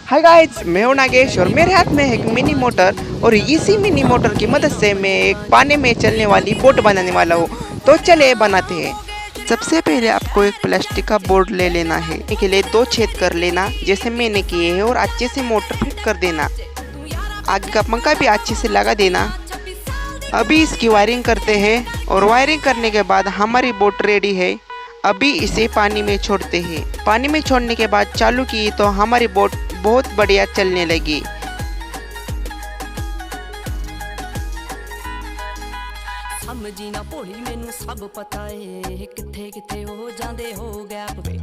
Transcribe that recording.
Hi guys, मैं हूं नागेश और मेरे हाथ में है एक मिनी मोटर। और इसी मिनी मोटर की मदद से मैं एक पानी में चलने वाली बोट बनाने वाला हूं। तो चले बनाते हैं। सबसे पहले आपको एक प्लास्टिक का बोर्ड ले लेना है। इसके लिए 2 छेद कर लेना जैसे मैंने किए हैं और अच्छे से मोटर फिट कर देना। आगे का पंखा भी अच्छे से लगा देना। अभी इसकी वायरिंग करते हैं और वायरिंग करने के बाद हमारी बोट रेडी है। अभी इसे पानी में छोड़ते हैं। पानी में छोड़ने के बाद चालू की तो हमारी बोट बहुत बढ़िया चलने लगी। समझी ना भोली मैनू सब पता है किथे किथे हो जांदे हो गैप वे।